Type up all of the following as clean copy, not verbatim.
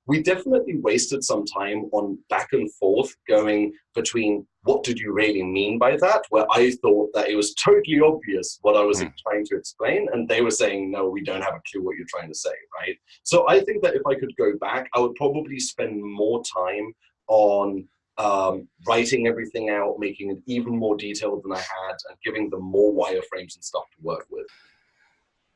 we definitely wasted some time on back and forth going between what did you really mean by that, where I thought that it was totally obvious what I was trying to explain, and they were saying, no, we don't have a clue what you're trying to say, right? So I think that if I could go back, I would probably spend more time on writing everything out, making it even more detailed than I had, and giving them more wireframes and stuff to work with.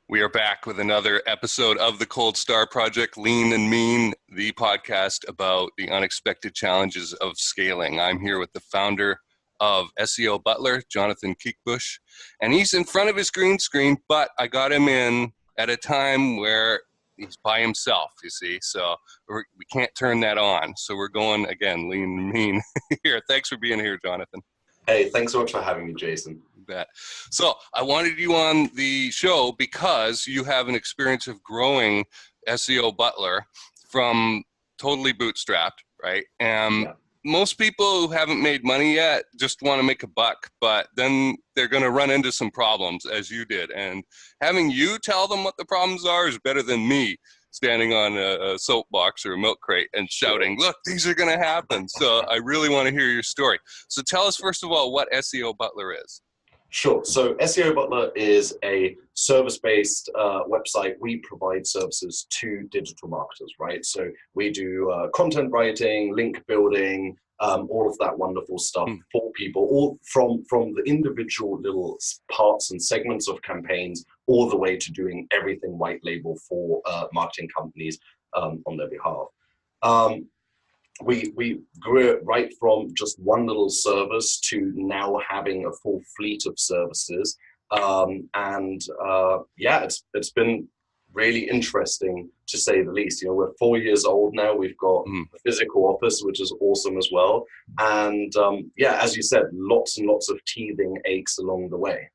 We are back with another episode of the Cold Star Project, Lean and Mean, the podcast about the unexpected challenges of scaling. I'm here with the founder of SEO Butler, Jonathan Kiekbusch, and he's in front of his green screen, but I got him in at a time where he's by himself, you see, so we can't turn that on. So we're going, again, lean and mean here. Thanks for being here, Jonathan. Hey, thanks so much for having me, Jason. Bet. So I wanted you on the show because you have an experience of growing SEO Butler from totally bootstrapped, right? And most people who haven't made money yet just want to make a buck, but then they're going to run into some problems as you did. And having you tell them what the problems are is better than me standing on a soapbox or a milk crate and shouting, look, these are going to happen. So I really want to hear your story. So tell us, first of all, what SEO Butler is. Sure. So SEO Butler is a service-based website. We provide services to digital marketers, right? So we do content writing, link building, all of that wonderful stuff for people, all from the individual little parts and segments of campaigns, all the way to doing everything white label for marketing companies on their behalf. We grew it right from just one little service to now having a full fleet of services. It's been really interesting, to say the least. You know, we're 4 years old now. We've got a physical office, which is awesome as well. And as you said, lots and lots of teething aches along the way.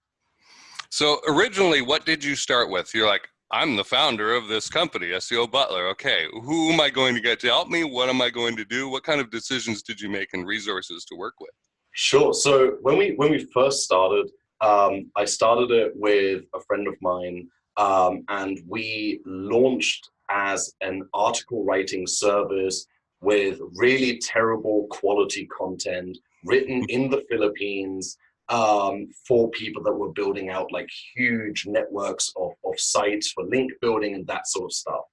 So originally, what did you start with? You're like, I'm the founder of this company, SEO Butler. Okay, who am I going to get to help me? What am I going to do? What kind of decisions did you make and resources to work with? Sure. So when we first started, I started it with a friend of mine, and we launched as an article writing service with really terrible quality content written in the Philippines, for people that were building out like huge networks of sites for link building and that sort of stuff.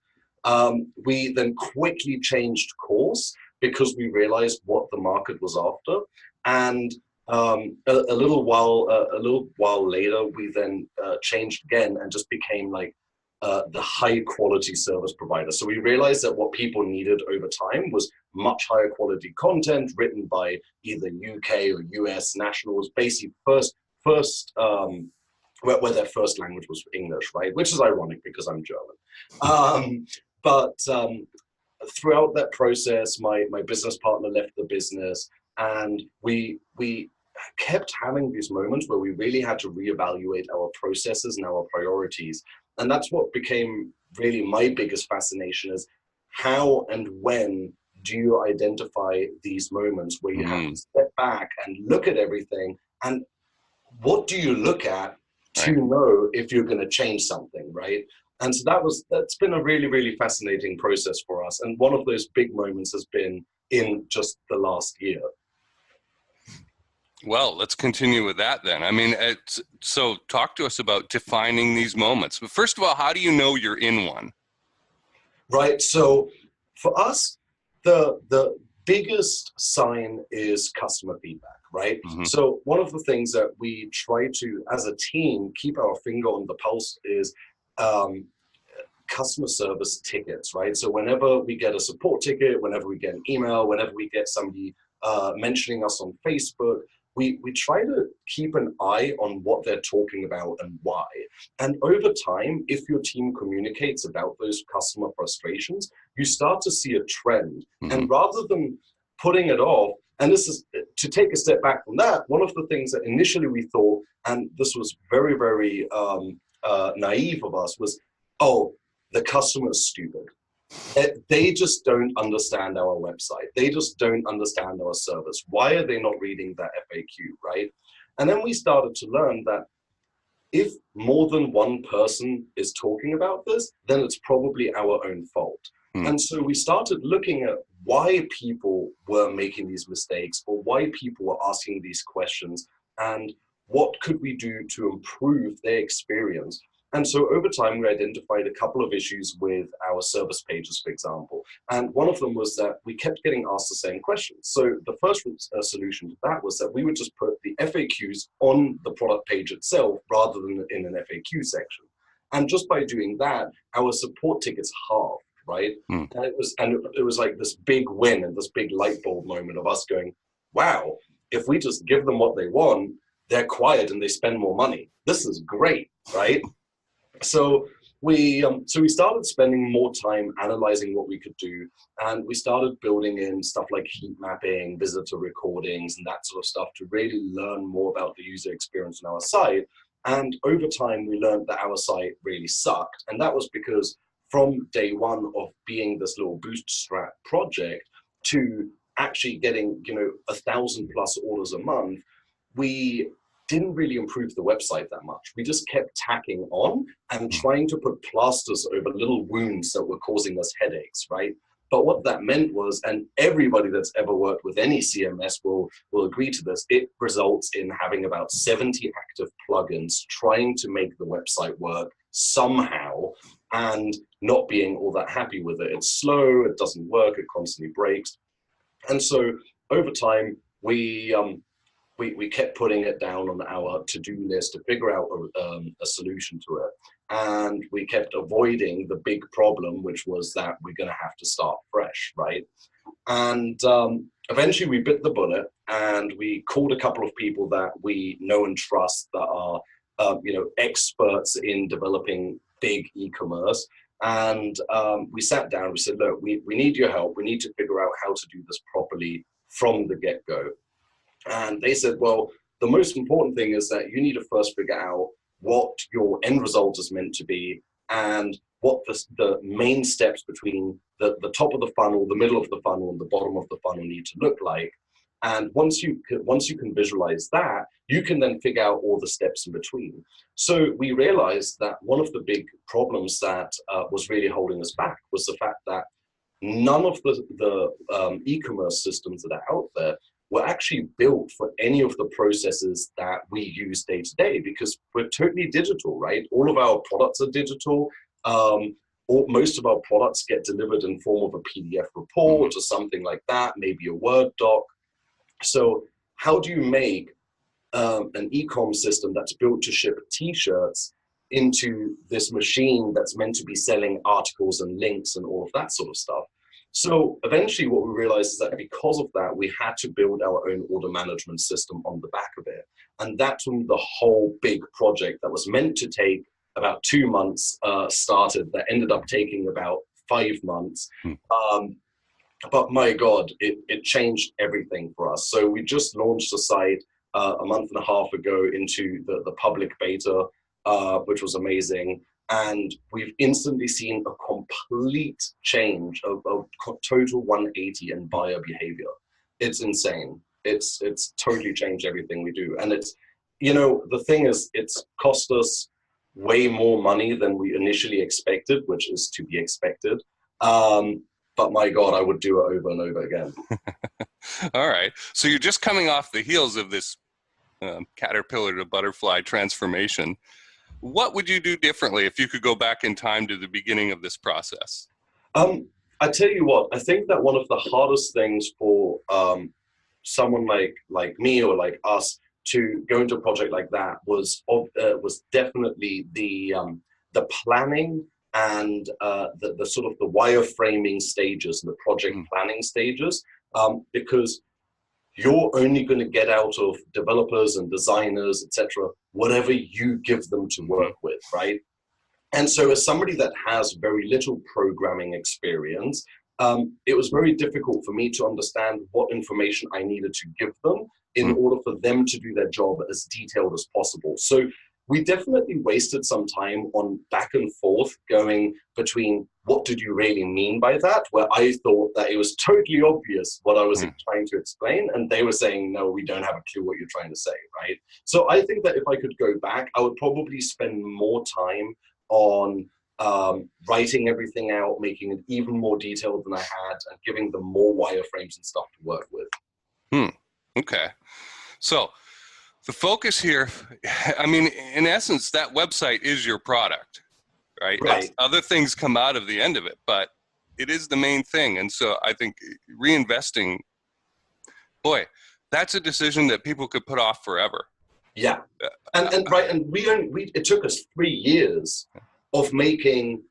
We then quickly changed course because we realized what the market was after. And a little while later, we then changed again and just became like the high quality service provider. So we realized that what people needed over time was much higher quality content written by either UK or US nationals, basically where their first language was English, right? Which is ironic because I'm German. But throughout that process, my business partner left the business, and we kept having these moments where we really had to reevaluate our processes and our priorities. And that's what became really my biggest fascination, is how and when do you identify these moments where you have to step back and look at everything, and what do you look at to know if you're going to change something, right? And so that's been a really, really fascinating process for us. And one of those big moments has been in just the last year. Well, let's continue with that then. I mean, so talk to us about defining these moments. But first of all, how do you know you're in one? Right. So for us, the biggest sign is customer feedback, right? So one of the things that we try to, as a team, keep our finger on the pulse is customer service tickets, right? So whenever we get a support ticket, whenever we get an email, whenever we get somebody mentioning us on Facebook, we try to keep an eye on what they're talking about and why. And over time, if your team communicates about those customer frustrations, you start to see a trend. And rather than putting it off, and this is to take a step back from that, one of the things that initially we thought, and this was very, very naive of us, was, oh, the customer is stupid. They just don't understand our website. They just don't understand our service. Why are they not reading that FAQ, right? And then we started to learn that if more than one person is talking about this, then it's probably our own fault. And so we started looking at why people were making these mistakes or why people were asking these questions and what could we do to improve their experience. And so over time, we identified a couple of issues with our service pages, for example. And one of them was that we kept getting asked the same questions. So the first solution to that was that we would just put the FAQs on the product page itself rather than in an FAQ section. And just by doing that, our support tickets halved, right? And it was like this big win and this big light bulb moment of us going, wow, if we just give them what they want, they're quiet and they spend more money. This is great, right? So we started spending more time analyzing what we could do, and we started building in stuff like heat mapping, visitor recordings, and that sort of stuff to really learn more about the user experience on our site. And over time, we learned that our site really sucked, and that was because from day one of being this little bootstrap project to actually getting 1,000+ orders a month, we didn't really improve the website that much. We just kept tacking on and trying to put plasters over little wounds that were causing us headaches, right? But what that meant was, and everybody that's ever worked with any CMS will agree to this, it results in having about 70 active plugins trying to make the website work somehow and not being all that happy with it. It's slow, it doesn't work, it constantly breaks. And so over time, we kept putting it down on our to-do list to figure out a solution to it. And we kept avoiding the big problem, which was that we're going to have to start fresh, right? And eventually we bit the bullet and we called a couple of people that we know and trust that are experts in developing big e-commerce. And we sat down, we said, look, we need your help. We need to figure out how to do this properly from the get-go. And they said, well, the most important thing is that you need to first figure out what your end result is meant to be and what the main steps between the top of the funnel, the middle of the funnel, and the bottom of the funnel need to look like. And once you can visualize that, you can then figure out all the steps in between. So we realized that one of the big problems that was really holding us back was the fact that none of the e-commerce systems that are out there were actually built for any of the processes that we use day to day, because we're totally digital, right? All of our products are digital. Most of our products get delivered in form of a PDF report or something like that, maybe a Word doc. So how do you make an e-com system that's built to ship t-shirts into this machine that's meant to be selling articles and links and all of that sort of stuff? So eventually what we realized is that because of that, we had to build our own order management system on the back of it. And that's when the whole big project that was meant to take about 2 months started, that ended up taking about 5 months. But my God, it changed everything for us. So we just launched the site a month and a half ago into the public beta, which was amazing. And we've instantly seen a complete change of total 180 in buyer behavior. It's insane. It's totally changed everything we do. And it's, the thing is, it's cost us way more money than we initially expected, which is to be expected. But my God, I would do it over and over again. All right. So you're just coming off the heels of this caterpillar to butterfly transformation. What would you do differently if you could go back in time to the beginning of this process? I tell you what, I think that one of the hardest things for someone like me or like us to go into a project like that was definitely the planning and the sort of the wireframing stages and the project planning stages, because you're only going to get out of developers and designers, etc., whatever you give them to work with, right? And so as somebody that has very little programming experience, it was very difficult for me to understand what information I needed to give them in order for them to do their job as detailed as possible. So we definitely wasted some time on back and forth going between what did you really mean by that, where I thought that it was totally obvious what I was trying to explain, and they were saying, no, we don't have a clue what you're trying to say, right? So I think that if I could go back, I would probably spend more time on writing everything out, making it even more detailed than I had, and giving them more wireframes and stuff to work with. Okay. So the focus here, I mean, in essence, that website is your product, right? Right. Other things come out of the end of it, but it is the main thing. And so I think reinvesting, boy, that's a decision that people could put off forever. Yeah. And it took us 3 years of making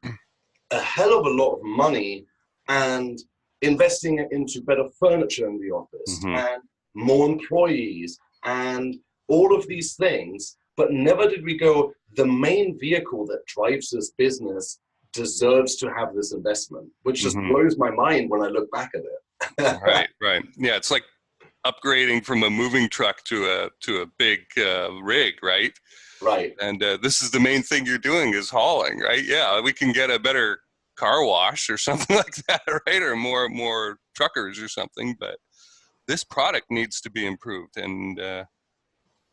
a hell of a lot of money and investing it into better furniture in the office and more employees and all of these things, but never did we go, the main vehicle that drives this business deserves to have this investment, which just blows my mind when I look back at it. Right. Yeah, it's like upgrading from a moving truck to a big rig, right? Right. And this is the main thing you're doing is hauling, right? Yeah, we can get a better car wash or something like that, right? Or more truckers or something, but this product needs to be improved, and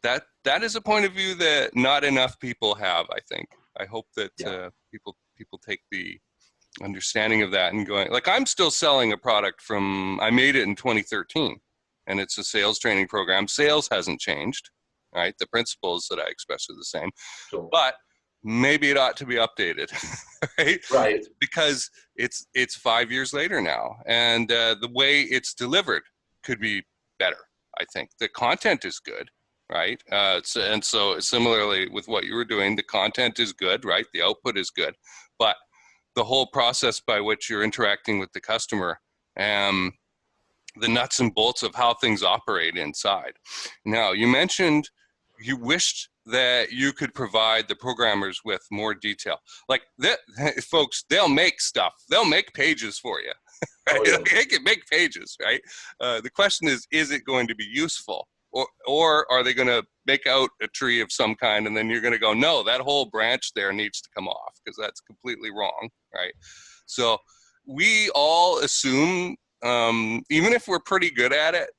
that is a point of view that not enough people have. I think. I hope that people take the understanding of that and going. Like, I'm still selling a product I made it in 2013, and it's a sales training program. Sales hasn't changed, right? The principles that I express are the same, but maybe it ought to be updated, right? Right. Because it's 5 years later now, and the way it's delivered could be better. I think the content is good, right? And so similarly with what you were doing, the content is good, right? The output is good, but the whole process by which you're interacting with the customer, the nuts and bolts of how things operate inside. Now, you mentioned you wished that you could provide the programmers with more detail. Like that, folks, they'll make stuff. They'll make pages for you. Right? Oh, yeah. They can make pages, right? The question is it going to be useful? Or are they going to make out a tree of some kind, and then you're going to go, no, that whole branch there needs to come off because that's completely wrong, right? So we all assume, even if we're pretty good at it,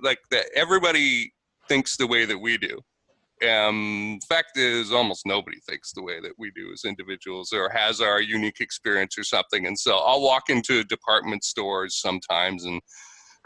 like that everybody thinks the way that we do. Fact is, almost nobody thinks the way that we do as individuals or has our unique experience or something. And so I'll walk into department stores sometimes and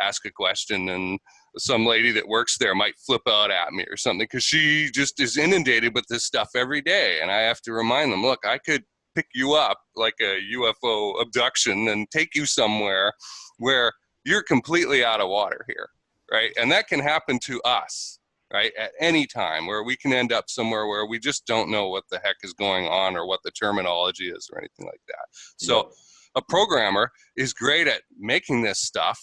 ask a question, and some lady that works there might flip out at me or something because she just is inundated with this stuff every day. And I have to remind them, look, I could pick you up like a UFO abduction and take you somewhere where you're completely out of water here, right? And that can happen to us, right, at any time, where we can end up somewhere where we just don't know what the heck is going on or what the terminology is or anything like that. So a programmer is great at making this stuff,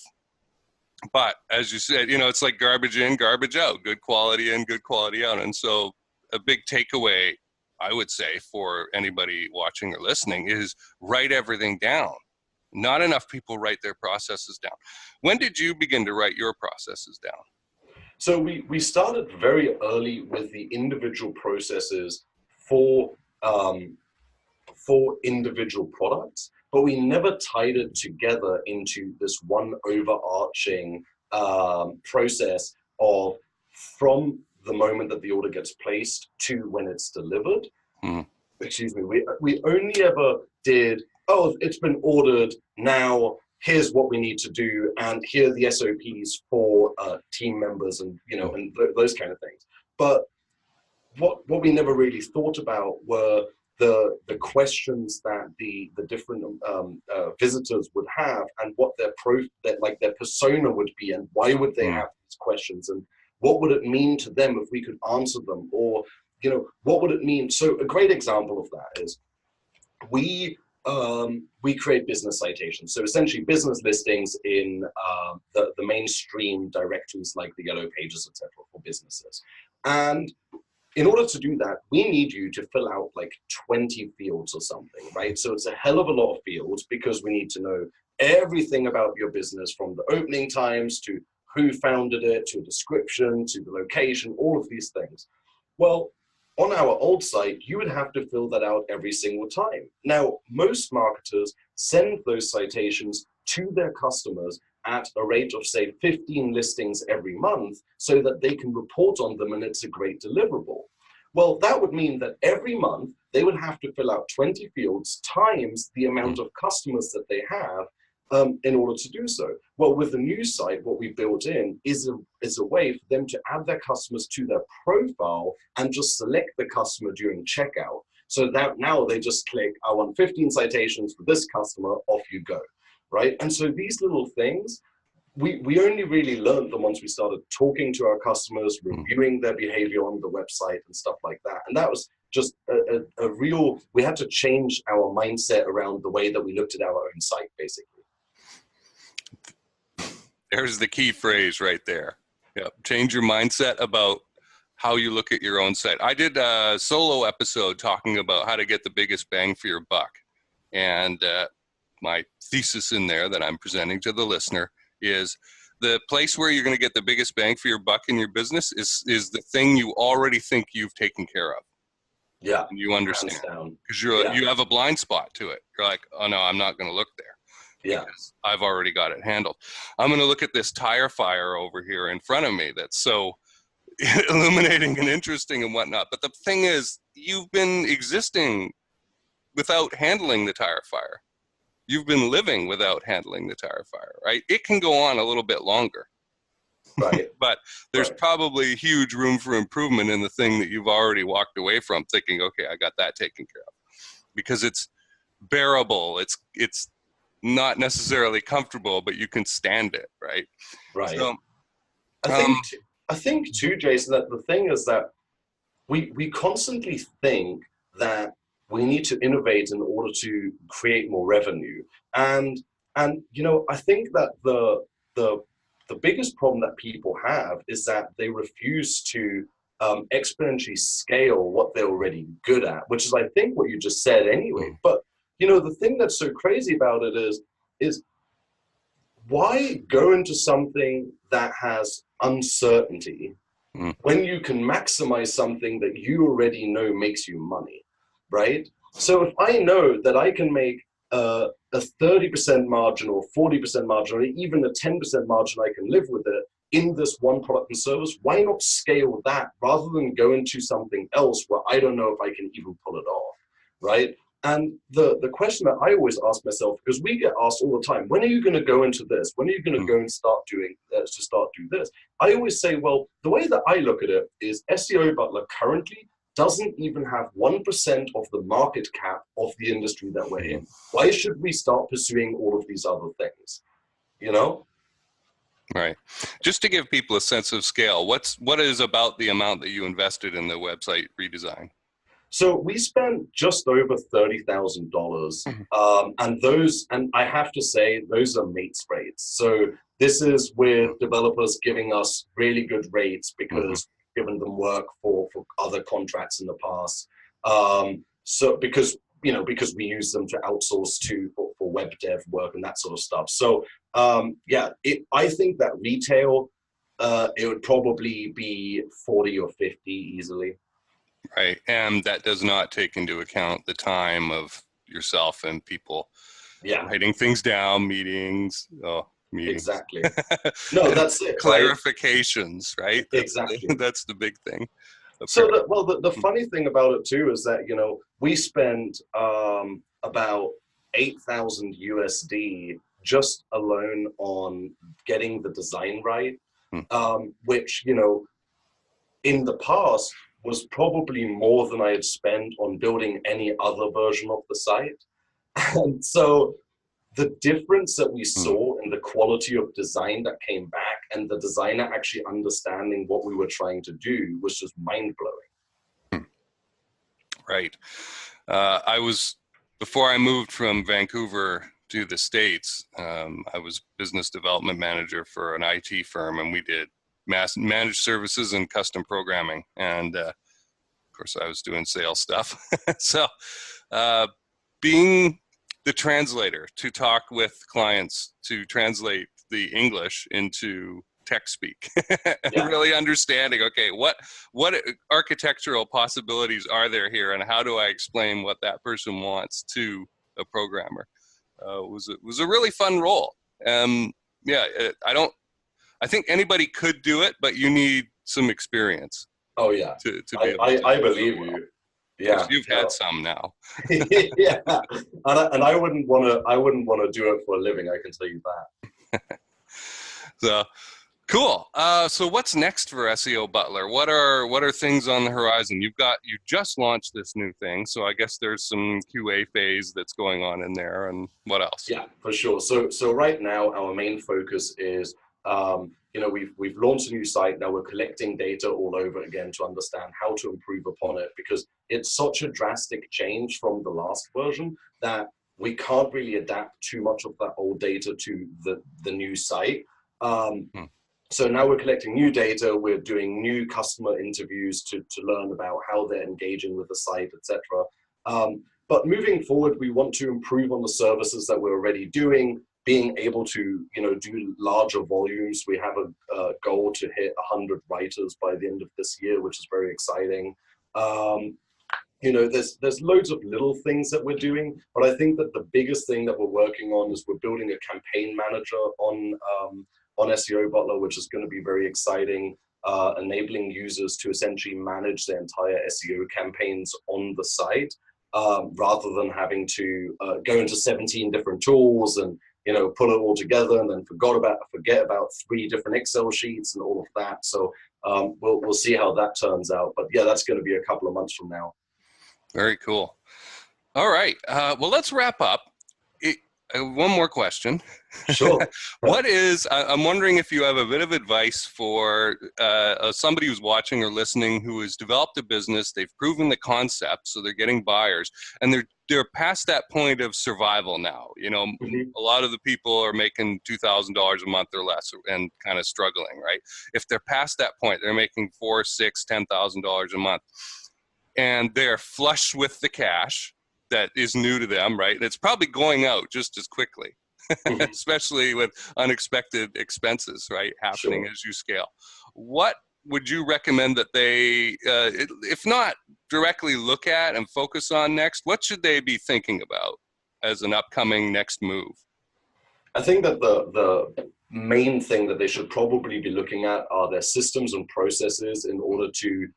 but as you said, it's like garbage in, garbage out, good quality in, good quality out. And so a big takeaway, I would say, for anybody watching or listening is write everything down. Not enough people write their processes down. When did you begin to write your processes down? So we started very early with the individual processes for individual products, but we never tied it together into this one overarching process of from the moment that the order gets placed to when it's delivered. Excuse me. We only ever did, oh, it's been ordered, now here's what we need to do, and here are the SOPs for team members, and and those kind of things. But what we never really thought about were the questions that the different visitors would have, and what their persona would be, and why would they have these questions, and what would it mean to them if we could answer them, or what would it mean? So a great example of that is we create business citations. So essentially business listings in the mainstream directories like the Yellow Pages, etc., for businesses. And in order to do that, we need you to fill out like 20 fields or something, right? So it's a hell of a lot of fields because we need to know everything about your business, from the opening times to who founded it, to a description, to the location, all of these things. Well, on our old site, you would have to fill that out every single time. Now, most marketers send those citations to their customers at a rate of, say, 15 listings every month so that they can report on them and it's a great deliverable. Well, that would mean that every month they would have to fill out 20 fields times the amount of customers that they have in order to do so. Well, with the new site, what we built in is a way for them to add their customers to their profile and just select the customer during checkout. So that now they just click, I want 15 citations for this customer, off you go, right? And so these little things, we only really learned them once we started talking to our customers, reviewing their behavior on the website and stuff like that. And that was just a real, we had to change our mindset around the way that we looked at our own site, basically. There's the key phrase right there. Yep. Change your mindset about how you look at your own site. I did a solo episode talking about how to get the biggest bang for your buck. And my thesis in there that I'm presenting to the listener is the place where you're going to get the biggest bang for your buck in your business is the thing you already think you've taken care of. Yeah. And you understand. Because you have a blind spot to it. You're like, oh no, I'm not going to look there. Yeah, I've already got it handled. I'm going to look at this tire fire over here in front of me that's so illuminating and interesting and whatnot. But the thing is, you've been existing without handling the tire fire. You've been living without handling the tire fire, right? It can go on a little bit longer. Right. But there's probably huge room for improvement in the thing that you've already walked away from, thinking, okay, I got that taken care of. Because it's bearable. It's not necessarily comfortable, but you can stand it, right? Right. So, I think too, Jason, that the thing is that we constantly think that we need to innovate in order to create more revenue. And you know, I think that the biggest problem that people have is that they refuse to exponentially scale what they're already good at, which is, I think, what you just said anyway. But you know, the thing that's so crazy about it is why go into something that has uncertainty when you can maximize something that you already know makes you money, right? So if I know that I can make a 30% margin or 40% margin or even a 10% margin, I can live with it in this one product and service, why not scale that rather than go into something else where I don't know if I can even pull it off, right? And the question that I always ask myself, because we get asked all the time, when are you going to go into this? When are you going to go and start doing this? I always say, well, the way that I look at it is SEO Butler currently doesn't even have 1% of the market cap of the industry that we're in. Why should we start pursuing all of these other things? You know? Right. Just to give people a sense of scale, what is about the amount that you invested in the website redesign? So we spent just over $30,000, and I have to say those are mates rates. So this is with developers giving us really good rates because we've given them work for other contracts in the past. So because we use them to outsource for web dev work and that sort of stuff. So I think that retail it would probably be 40 or 50 easily. Right, and that does not take into account the time of yourself and people writing things down, meetings. Exactly. No, that's it. Clarifications, right? Exactly. That's the big thing. So, the funny thing about it too is that, you know, we spent about 8,000 USD just alone on getting the design right, which, you know, in the past was probably more than I had spent on building any other version of the site. And so the difference that we saw in the quality of design that came back and the designer actually understanding what we were trying to do was just mind-blowing. Right. Before I moved from Vancouver to the States, I was business development manager for an IT firm, and we did managed services and custom programming. And of course, I was doing sales stuff. So being the translator to talk with clients, to translate the English into tech speak, and really understanding, okay, what architectural possibilities are there here, and how do I explain what that person wants to a programmer? Was a really fun role. I think anybody could do it, but you need some experience. Oh yeah, to be able to I believe you. Because Yeah. you've had some now. Yeah. And I wouldn't want to do it for a living, I can tell you that. So cool. So what's next for SEO Butler? What are things on the horizon? You just launched this new thing, so I guess there's some QA phase that's going on in there, and what else? Yeah, for sure. So right now our main focus is, we've launched a new site. Now we're collecting data all over again to understand how to improve upon it, because it's such a drastic change from the last version that we can't really adapt too much of that old data to the new site. So now we're collecting new data, we're doing new customer interviews to learn about how they're engaging with the site, etc. But moving forward, we want to improve on the services that we're already doing, being able to do larger volumes. We have a goal to hit 100 writers by the end of this year, which is very exciting. There's loads of little things that we're doing, but I think that the biggest thing that we're working on is we're building a campaign manager on SEO Butler, which is going to be very exciting, enabling users to essentially manage their entire SEO campaigns on the site, rather than having to go into 17 different tools and put it all together and then forget about 3 different Excel sheets and all of that. So we'll see how that turns out. But yeah, that's going to be a couple of months from now. Very cool. All right. Well, let's wrap up. One more question. Sure. I'm wondering if you have a bit of advice for somebody who's watching or listening who has developed a business, they've proven the concept, so they're getting buyers, and they're past that point of survival now. A lot of the people are making $2,000 a month or less and kind of struggling, right? If they're past that point, they're making $4,000, $6,000, $10,000 a month, and they're flush with the cash that is new to them, right? And it's probably going out just as quickly, especially with unexpected expenses, right, happening as you scale. What would you recommend that they, if not directly look at and focus on next, what should they be thinking about as an upcoming next move? I think that the main thing that they should probably be looking at are their systems and processes in order to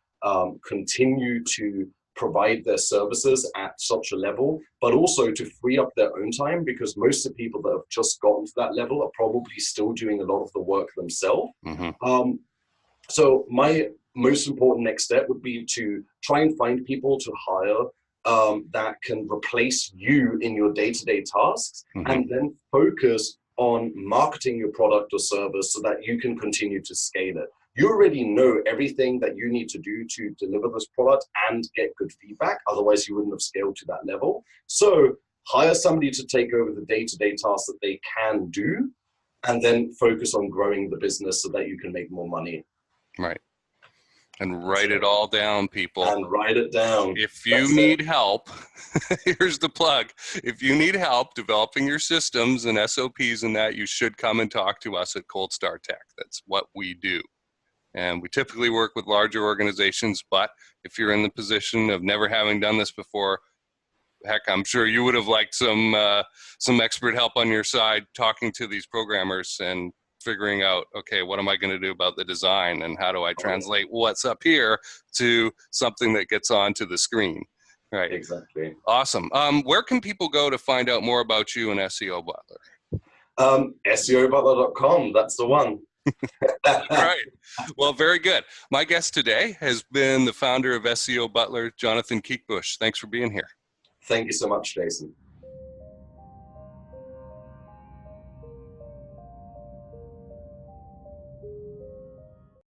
continue to provide their services at such a level, but also to free up their own time, because most of the people that have just gotten to that level are probably still doing a lot of the work themselves. So my most important next step would be to try and find people to hire that can replace you in your day-to-day tasks, and then focus on marketing your product or service so that you can continue to scale it. You already know everything that you need to do to deliver this product and get good feedback. Otherwise, you wouldn't have scaled to that level. So hire somebody to take over the day-to-day tasks that they can do, and then focus on growing the business so that you can make more money. Right. And write it all down, people. And write it down. If you need help, here's the plug. If you need help developing your systems and SOPs and that, you should come and talk to us at Cold Star Tech. That's what we do. And we typically work with larger organizations, but if you're in the position of never having done this before, heck, I'm sure you would have liked some expert help on your side talking to these programmers and figuring out, okay, what am I going to do about the design, and how do I translate what's up here to something that gets onto the screen, right? Exactly. Awesome. Where can people go to find out more about you and SEO Butler? SEOButler.com, that's the one. All right. Well, very good. My guest today has been the founder of SEO Butler, Jonathan Kiekbusch. Thanks for being here. Thank you so much, Jason.